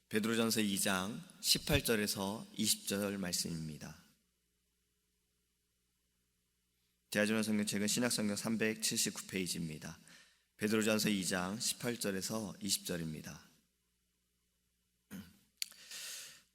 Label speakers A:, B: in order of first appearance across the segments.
A: 베드로전서 2장 18절에서 20절 말씀입니다. 대하전원 성경책은 신약성경 379페이지입니다. 베드로전서 2장 18절에서 20절입니다.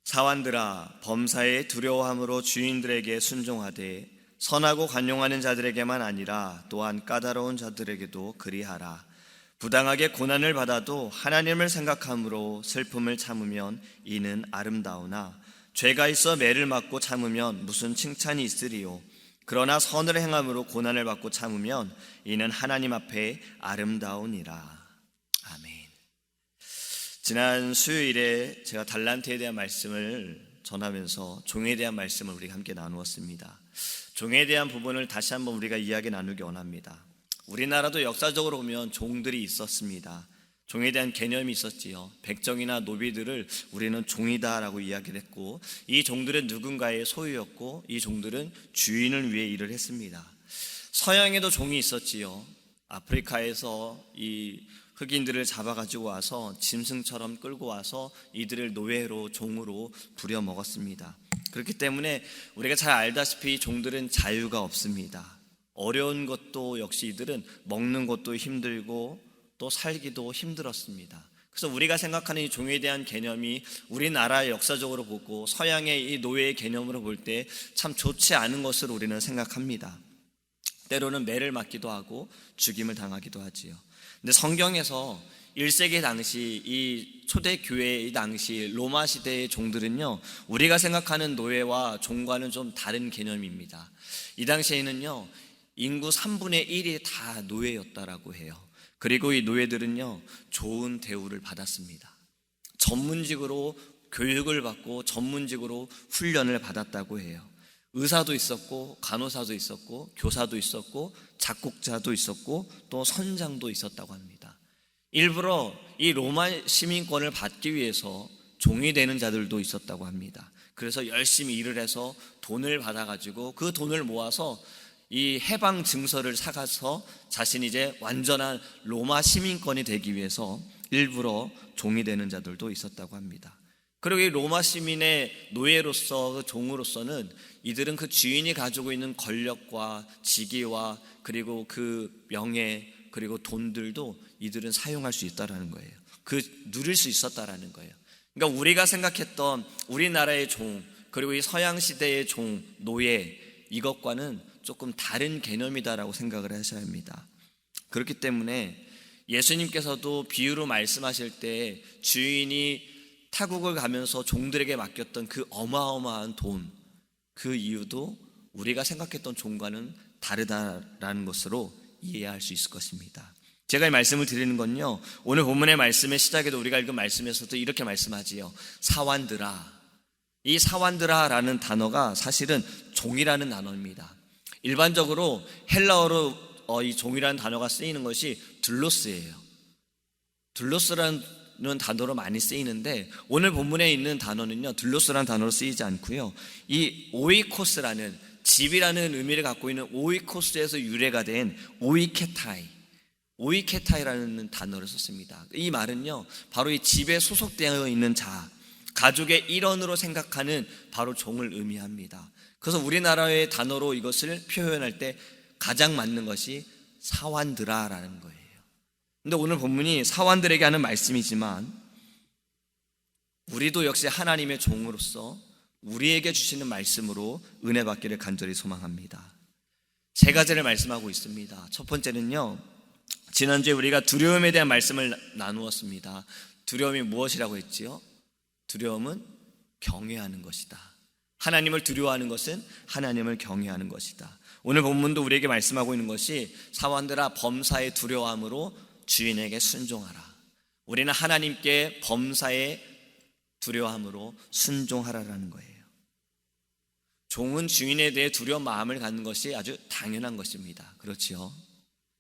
A: 사환들아, 범사에 두려워함으로 주인들에게 순종하되 선하고 관용하는 자들에게만 아니라 또한 까다로운 자들에게도 그리하라. 부당하게 고난을 받아도 하나님을 생각함으로 슬픔을 참으면 이는 아름다우나 죄가 있어 매를 맞고 참으면 무슨 칭찬이 있으리요. 그러나 선을 행함으로 고난을 받고 참으면 이는 하나님 앞에 아름다우니라. 아멘. 지난 수요일에 제가 달란트에 대한 말씀을 전하면서 종에 대한 말씀을 우리가 함께 나누었습니다. 종에 대한 부분을 다시 한번 우리가 이야기 나누기 원합니다. 우리나라도 역사적으로 보면 종들이 있었습니다. 종에 대한 개념이 있었지요. 백정이나 노비들을 우리는 종이다라고 이야기를 했고, 이 종들은 누군가의 소유였고, 이 종들은 주인을 위해 일을 했습니다. 서양에도 종이 있었지요. 아프리카에서 이 흑인들을 잡아가지고 와서 짐승처럼 끌고 와서 이들을 노예로 종으로 부려먹었습니다. 그렇기 때문에 우리가 잘 알다시피 종들은 자유가 없습니다. 어려운 것도 역시 이들은 먹는 것도 힘들고 또 살기도 힘들었습니다. 그래서 우리가 생각하는 이 종에 대한 개념이 우리나라 역사적으로 보고 서양의 이 노예의 개념으로 볼 때 참 좋지 않은 것으로 우리는 생각합니다. 때로는 매를 맞기도 하고 죽임을 당하기도 하지요. 근데 성경에서 1세기 당시 이 초대교회의 당시 로마 시대의 종들은요, 우리가 생각하는 노예와 종과는 좀 다른 개념입니다. 이 당시에는요, 인구 3분의 1이 다 노예였다라고 해요. 그리고 이 노예들은요, 좋은 대우를 받았습니다. 전문직으로 교육을 받고 전문직으로 훈련을 받았다고 해요. 의사도 있었고 간호사도 있었고 교사도 있었고 작곡자도 있었고 또 선장도 있었다고 합니다. 일부러 이 로마 시민권을 받기 위해서 종이 되는 자들도 있었다고 합니다. 그래서 열심히 일을 해서 돈을 받아가지고 그 돈을 모아서 이 해방 증서를 사가서 자신이 이제 완전한 로마 시민권이 되기 위해서 일부러 종이 되는 자들도 있었다고 합니다. 그리고 이 로마 시민의 노예로서 그 종으로서는 이들은 그 주인이 가지고 있는 권력과 직위와 그리고 그 명예 그리고 돈들도 이들은 사용할 수 있다라는 거예요. 누릴 수 있었다라는 거예요. 그러니까 우리가 생각했던 우리나라의 종 그리고 이 서양 시대의 종, 노예 이것과는 조금 다른 개념이다라고 생각을 하셔야 합니다. 그렇기 때문에 예수님께서도 비유로 말씀하실 때 주인이 타국을 가면서 종들에게 맡겼던 그 어마어마한 돈, 그 이유도 우리가 생각했던 종과는 다르다라는 것으로 이해할 수 있을 것입니다. 제가 이 말씀을 드리는 건요, 오늘 본문의 말씀의 시작에도 우리가 읽은 말씀에서도 이렇게 말씀하지요. 사환들아. 이 사환들아라는 단어가 사실은 종이라는 단어입니다. 일반적으로 헬라어로 이 종이라는 단어가 쓰이는 것이 둘로스예요. 둘로스라는 단어로 많이 쓰이는데 오늘 본문에 있는 단어는요, 둘로스라는 단어로 쓰이지 않고요, 이 오이코스라는 집이라는 의미를 갖고 있는 오이코스에서 유래가 된 오이케타이라는 단어를 썼습니다. 이 말은요, 바로 이 집에 소속되어 있는 자, 가족의 일원으로 생각하는 바로 종을 의미합니다. 그래서 우리나라의 단어로 이것을 표현할 때 가장 맞는 것이 사환들아라는 거예요. 근데 오늘 본문이 사환들에게 하는 말씀이지만 우리도 역시 하나님의 종으로서 우리에게 주시는 말씀으로 은혜 받기를 간절히 소망합니다. 세 가지를 말씀하고 있습니다. 첫 번째는요, 지난주에 우리가 두려움에 대한 말씀을 나누었습니다. 두려움이 무엇이라고 했지요? 두려움은 경외하는 것이다. 하나님을 두려워하는 것은 하나님을 경외하는 것이다. 오늘 본문도 우리에게 말씀하고 있는 것이 사환들아 범사에 두려워함으로 주인에게 순종하라. 우리는 하나님께 범사에 두려워함으로 순종하라라는 거예요. 종은 주인에 대해 두려운 마음을 갖는 것이 아주 당연한 것입니다. 그렇지요?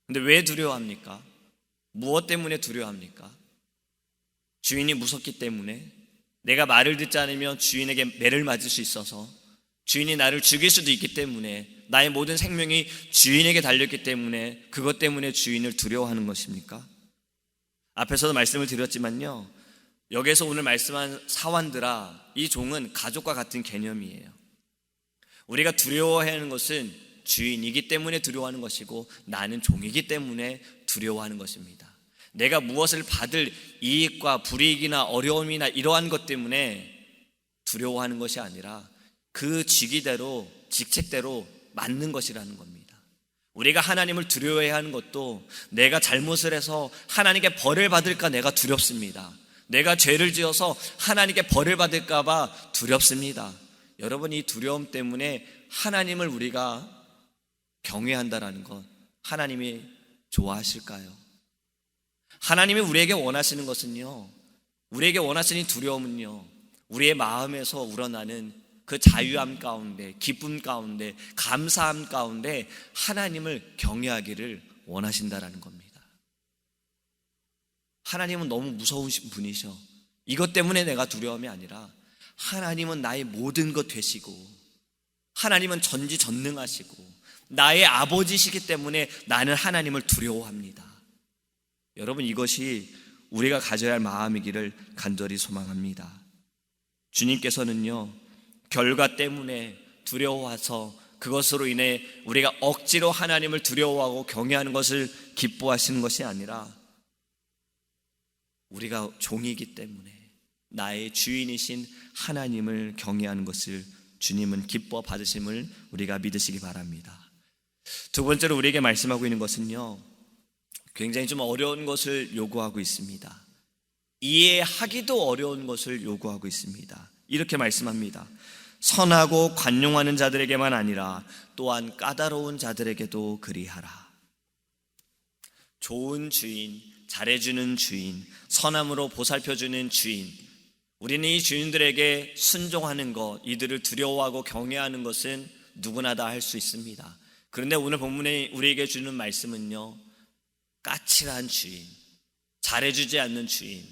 A: 근데 왜 두려워합니까? 무엇 때문에 두려워합니까? 주인이 무섭기 때문에, 내가 말을 듣지 않으면 주인에게 매를 맞을 수 있어서, 주인이 나를 죽일 수도 있기 때문에, 나의 모든 생명이 주인에게 달렸기 때문에, 그것 때문에 주인을 두려워하는 것입니까? 앞에서도 말씀을 드렸지만요, 여기에서 오늘 말씀한 사환들아, 이 종은 가족과 같은 개념이에요. 우리가 두려워해야 하는 것은 주인이기 때문에 두려워하는 것이고 나는 종이기 때문에 두려워하는 것입니다. 내가 무엇을 받을 이익과 불이익이나 어려움이나 이러한 것 때문에 두려워하는 것이 아니라 그 직위대로, 직책대로 맞는 것이라는 겁니다. 우리가 하나님을 두려워해야 하는 것도 내가 잘못을 해서 하나님께 벌을 받을까 내가 두렵습니다. 내가 죄를 지어서 하나님께 벌을 받을까 봐 두렵습니다. 여러분, 이 두려움 때문에 하나님을 우리가 경외한다라는 것, 하나님이 좋아하실까요? 하나님이 우리에게 원하시는 것은요, 우리에게 원하시는 두려움은요, 우리의 마음에서 우러나는 그 자유함 가운데, 기쁨 가운데, 감사함 가운데 하나님을 경외하기를 원하신다라는 겁니다. 하나님은 너무 무서우신 분이셔. 이것 때문에 내가 두려움이 아니라 하나님은 나의 모든 것 되시고 하나님은 전지전능하시고 나의 아버지시기 때문에 나는 하나님을 두려워합니다. 여러분, 이것이 우리가 가져야 할 마음이기를 간절히 소망합니다. 주님께서는요, 결과 때문에 두려워해서 그것으로 인해 우리가 억지로 하나님을 두려워하고 경외하는 것을 기뻐하시는 것이 아니라 우리가 종이기 때문에 나의 주인이신 하나님을 경외하는 것을 주님은 기뻐 받으심을 우리가 믿으시기 바랍니다. 두 번째로 우리에게 말씀하고 있는 것은요, 굉장히 좀 어려운 것을 요구하고 있습니다. 이해하기도 어려운 것을 요구하고 있습니다. 이렇게 말씀합니다. 선하고 관용하는 자들에게만 아니라 또한 까다로운 자들에게도 그리하라. 좋은 주인, 잘해주는 주인, 선함으로 보살펴주는 주인, 우리는 이 주인들에게 순종하는 것, 이들을 두려워하고 경외하는 것은 누구나 다 할 수 있습니다. 그런데 오늘 본문에 우리에게 주는 말씀은요, 까칠한 주인, 잘해주지 않는 주인,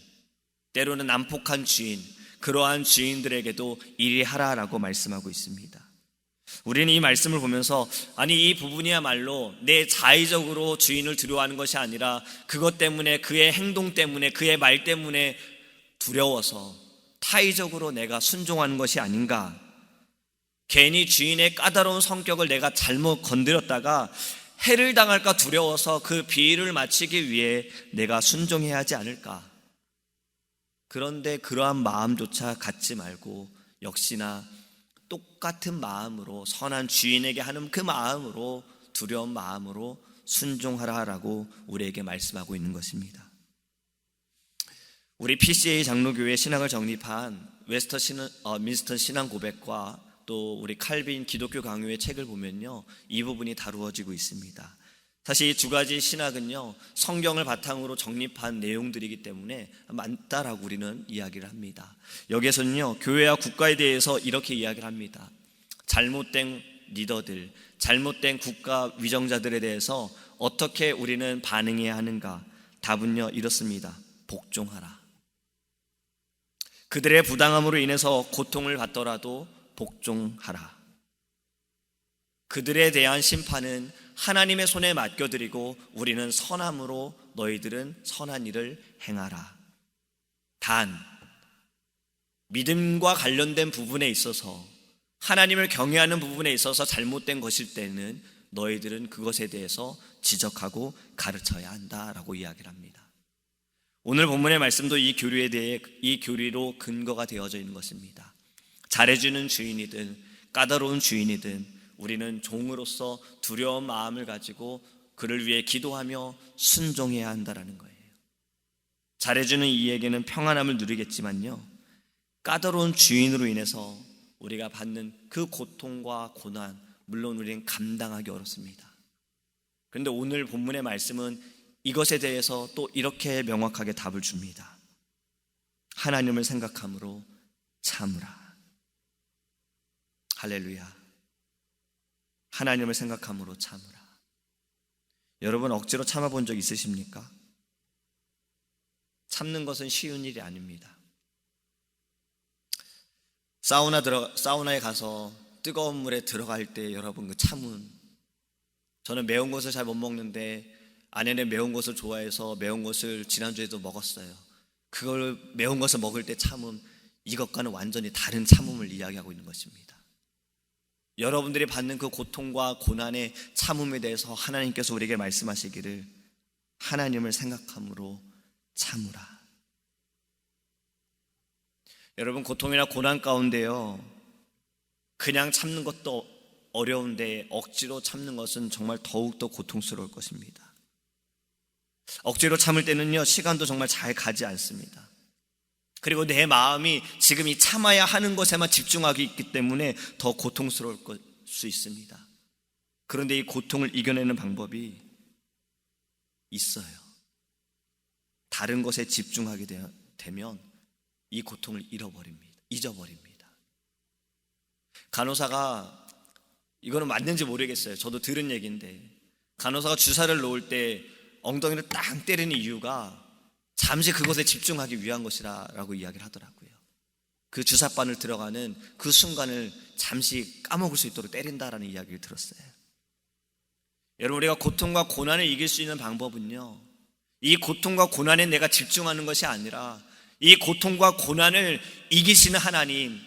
A: 때로는 난폭한 주인, 그러한 주인들에게도 이리 하라라고 말씀하고 있습니다. 우리는 이 말씀을 보면서 아니, 이 부분이야말로 내 자의적으로 주인을 두려워하는 것이 아니라 그것 때문에, 그의 행동 때문에, 그의 말 때문에 두려워서 타의적으로 내가 순종하는 것이 아닌가, 괜히 주인의 까다로운 성격을 내가 잘못 건드렸다가 해를 당할까 두려워서 그 비위를 맞추기 위해 내가 순종해야 하지 않을까. 그런데 그러한 마음조차 갖지 말고 역시나 똑같은 마음으로, 선한 주인에게 하는 그 마음으로, 두려운 마음으로 순종하라라고 우리에게 말씀하고 있는 것입니다. 우리 PCA 장로교회 신학을 정립한 민스턴 신앙 고백과 또 우리 칼빈 기독교 강요의 책을 보면요, 이 부분이 다루어지고 있습니다. 사실 이 두 가지 신학은요, 성경을 바탕으로 정립한 내용들이기 때문에 맞다라고 우리는 이야기를 합니다. 여기에서는요, 교회와 국가에 대해서 이렇게 이야기를 합니다. 잘못된 리더들, 잘못된 국가 위정자들에 대해서 어떻게 우리는 반응해야 하는가? 답은요, 이렇습니다. 복종하라. 그들의 부당함으로 인해서 고통을 받더라도 복종하라. 그들에 대한 심판은 하나님의 손에 맡겨드리고 우리는 선함으로 너희들은 선한 일을 행하라. 단, 믿음과 관련된 부분에 있어서, 하나님을 경외하는 부분에 있어서 잘못된 것일 때는 너희들은 그것에 대해서 지적하고 가르쳐야 한다라고 이야기를 합니다. 오늘 본문의 말씀도 이 교리에 대해, 이 교리로 근거가 되어져 있는 것입니다. 잘해주는 주인이든 까다로운 주인이든 우리는 종으로서 두려운 마음을 가지고 그를 위해 기도하며 순종해야 한다라는 거예요. 잘해주는 이에게는 평안함을 누리겠지만요, 까다로운 주인으로 인해서 우리가 받는 그 고통과 고난, 물론 우리는 감당하기 어렵습니다. 그런데 오늘 본문의 말씀은 이것에 대해서 또 이렇게 명확하게 답을 줍니다. 하나님을 생각함으로 참으라. 할렐루야. 하나님을 생각함으로 참으라. 여러분, 억지로 참아본 적 있으십니까? 참는 것은 쉬운 일이 아닙니다. 사우나에 가서 뜨거운 물에 들어갈 때 여러분 그 참은, 저는 매운 것을 잘 못 먹는데 아내는 매운 것을 좋아해서 매운 것을 지난주에도 먹었어요. 그걸 매운 것을 먹을 때 참음, 이것과는 완전히 다른 참음을 이야기하고 있는 것입니다. 여러분들이 받는 그 고통과 고난의 참음에 대해서 하나님께서 우리에게 말씀하시기를 하나님을 생각함으로 참으라. 여러분, 고통이나 고난 가운데요, 그냥 참는 것도 어려운데 억지로 참는 것은 정말 더욱더 고통스러울 것입니다. 억지로 참을 때는요, 시간도 정말 잘 가지 않습니다. 그리고 내 마음이 지금 이 참아야 하는 것에만 집중하기 있기 때문에 더 고통스러울 수 있습니다. 그런데 이 고통을 이겨내는 방법이 있어요. 다른 것에 집중하게 되면 이 고통을 잊어버립니다. 간호사가, 이거는 맞는지 모르겠어요. 저도 들은 얘기인데, 간호사가 주사를 놓을 때 엉덩이를 딱 때리는 이유가 잠시 그것에 집중하기 위한 것이라고 이야기를 하더라고요. 그 주사바늘 들어가는 그 순간을 잠시 까먹을 수 있도록 때린다라는 이야기를 들었어요. 여러분, 우리가 고통과 고난을 이길 수 있는 방법은요, 이 고통과 고난에 내가 집중하는 것이 아니라 이 고통과 고난을 이기시는 하나님,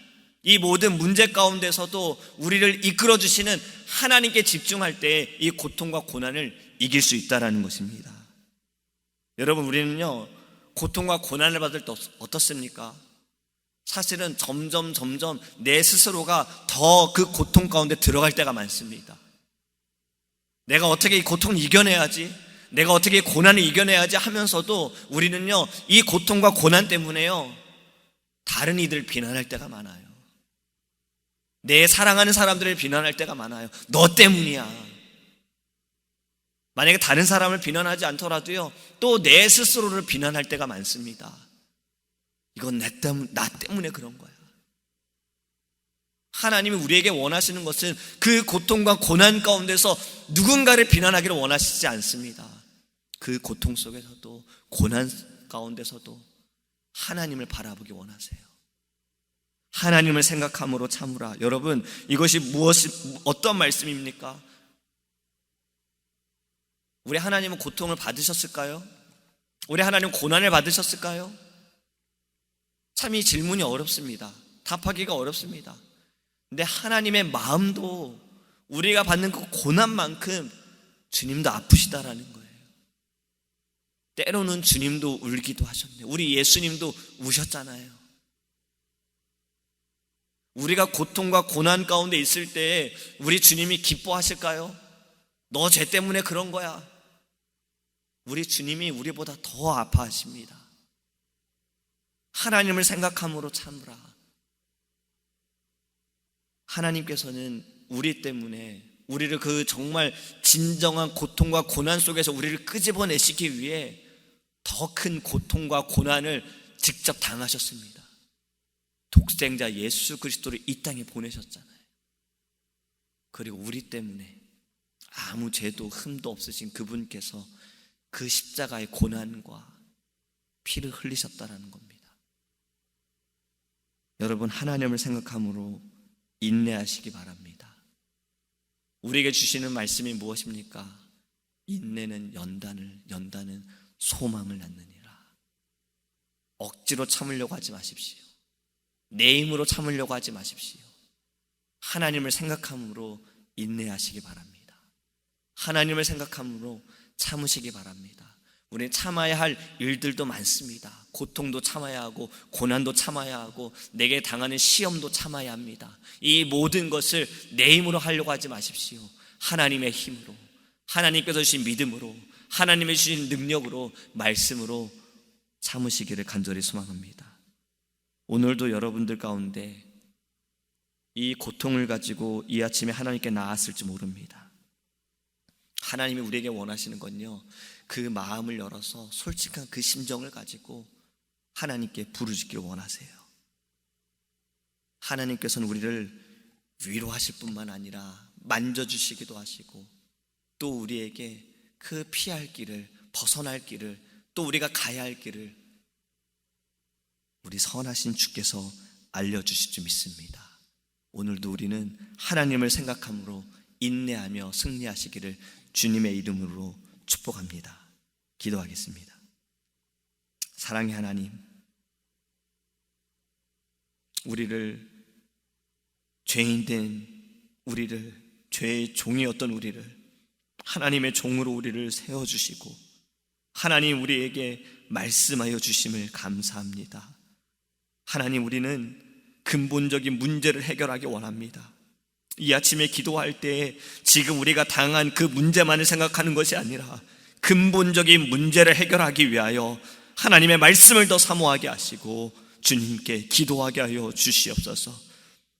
A: 이 모든 문제 가운데서도 우리를 이끌어 주시는 하나님께 집중할 때 이 고통과 고난을 이길 수 있다는 것입니다. 여러분, 우리는요, 고통과 고난을 받을 때 어떻습니까? 사실은 점점 내 스스로가 더 그 고통 가운데 들어갈 때가 많습니다. 내가 어떻게 이 고통을 이겨내야지, 내가 어떻게 이 고난을 이겨내야지 하면서도 우리는요, 이 고통과 고난 때문에요, 다른 이들을 비난할 때가 많아요. 내 사랑하는 사람들을 비난할 때가 많아요. 너 때문이야. 만약에 다른 사람을 비난하지 않더라도요, 또 내 스스로를 비난할 때가 많습니다. 이건 나 때문에 그런 거야. 하나님이 우리에게 원하시는 것은 그 고통과 고난 가운데서 누군가를 비난하기를 원하시지 않습니다. 그 고통 속에서도, 고난 가운데서도 하나님을 바라보기 원하세요. 하나님을 생각함으로 참으라. 여러분, 이것이 어떤 말씀입니까? 우리 하나님은 고통을 받으셨을까요? 우리 하나님은 고난을 받으셨을까요? 참 이 질문이 어렵습니다. 답하기가 어렵습니다. 근데 하나님의 마음도 우리가 받는 그 고난만큼 주님도 아프시다라는 거예요. 때로는 주님도 울기도 하셨네요. 우리 예수님도 우셨잖아요. 우리가 고통과 고난 가운데 있을 때 우리 주님이 기뻐하실까요? 너 죄 때문에 그런 거야. 우리 주님이 우리보다 더 아파하십니다. 하나님을 생각함으로 참으라. 하나님께서는 우리 때문에, 우리를 그 정말 진정한 고통과 고난 속에서 우리를 끄집어내시기 위해 더 큰 고통과 고난을 직접 당하셨습니다. 독생자 예수 그리스도를 이 땅에 보내셨잖아요. 그리고 우리 때문에 아무 죄도 흠도 없으신 그분께서 그 십자가의 고난과 피를 흘리셨다라는 겁니다. 여러분, 하나님을 생각함으로 인내하시기 바랍니다. 우리에게 주시는 말씀이 무엇입니까? 인내는 연단은 소망을 낳느니라. 억지로 참으려고 하지 마십시오. 내 힘으로 참으려고 하지 마십시오. 하나님을 생각함으로 인내하시기 바랍니다. 하나님을 생각함으로 참으시기 바랍니다. 우리는 참아야 할 일들도 많습니다. 고통도 참아야 하고, 고난도 참아야 하고, 내게 당하는 시험도 참아야 합니다. 이 모든 것을 내 힘으로 하려고 하지 마십시오. 하나님의 힘으로, 하나님께서 주신 믿음으로, 하나님의 주신 능력으로, 말씀으로 참으시기를 간절히 소망합니다. 오늘도 여러분들 가운데 이 고통을 가지고 이 아침에 하나님께 나았을지 모릅니다. 하나님이 우리에게 원하시는 건요, 그 마음을 열어서 솔직한 그 심정을 가지고 하나님께 부르짖기를 원하세요. 하나님께서는 우리를 위로하실 뿐만 아니라 만져주시기도 하시고, 또 우리에게 그 피할 길을, 벗어날 길을, 또 우리가 가야 할 길을 우리 선하신 주께서 알려주실 줄 믿습니다. 오늘도 우리는 하나님을 생각함으로 인내하며 승리하시기를 주님의 이름으로 축복합니다. 기도하겠습니다. 사랑의 하나님, 우리를, 죄인된 우리를, 죄의 종이었던 우리를 하나님의 종으로 우리를 세워주시고 하나님 우리에게 말씀하여 주심을 감사합니다. 하나님, 우리는 근본적인 문제를 해결하기 원합니다. 이 아침에 기도할 때 지금 우리가 당한 그 문제만을 생각하는 것이 아니라 근본적인 문제를 해결하기 위하여 하나님의 말씀을 더 사모하게 하시고 주님께 기도하게 하여 주시옵소서.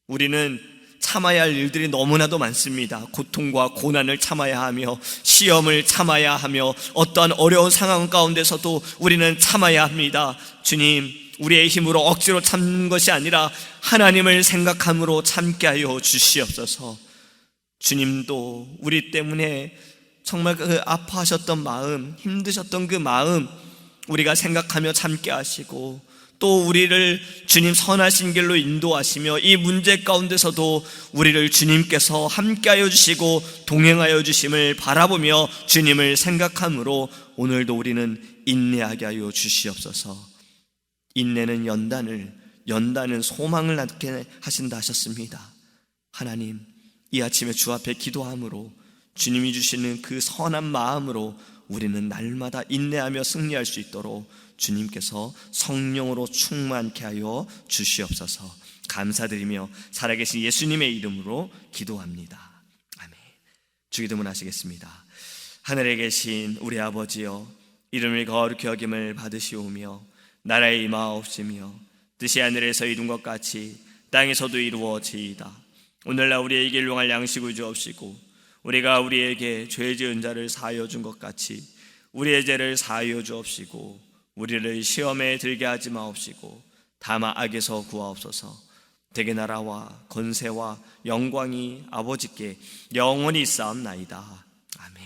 A: 우리는 참아야 할 일들이 너무나도 많습니다. 고통과 고난을 참아야 하며 시험을 참아야 하며 어떠한 어려운 상황 가운데서도 우리는 참아야 합니다. 주님, 우리의 힘으로 억지로 참는 것이 아니라 하나님을 생각함으로 참게 하여 주시옵소서. 주님도 우리 때문에 정말 그 아파하셨던 마음, 힘드셨던 그 마음 우리가 생각하며 참게 하시고, 또 우리를 주님 선하신 길로 인도하시며 이 문제 가운데서도 우리를 주님께서 함께하여 주시고 동행하여 주심을 바라보며 주님을 생각함으로 오늘도 우리는 인내하게 하여 주시옵소서. 인내는 연단은 소망을 낳게 하신다 하셨습니다. 하나님, 이 아침에 주 앞에 기도함으로 주님이 주시는 그 선한 마음으로 우리는 날마다 인내하며 승리할 수 있도록 주님께서 성령으로 충만케 하여 주시옵소서. 감사드리며 살아계신 예수님의 이름으로 기도합니다. 아멘. 주기도문 하시겠습니다. 하늘에 계신 우리 아버지여, 이름을 거룩히 여김을 받으시오며 나라의 임하옵시며 뜻이 하늘에서 이룬 것 같이 땅에서도 이루어지이다. 오늘날 우리에게 일용할 양식을 주옵시고 우리가 우리에게 죄 지은 자를 사하여 준 것 같이 우리의 죄를 사하여 주옵시고 우리를 시험에 들게 하지 마옵시고 다만 악에서 구하옵소서. 대개 나라와 권세와 영광이 아버지께 영원히 있사옵나이다. 아멘.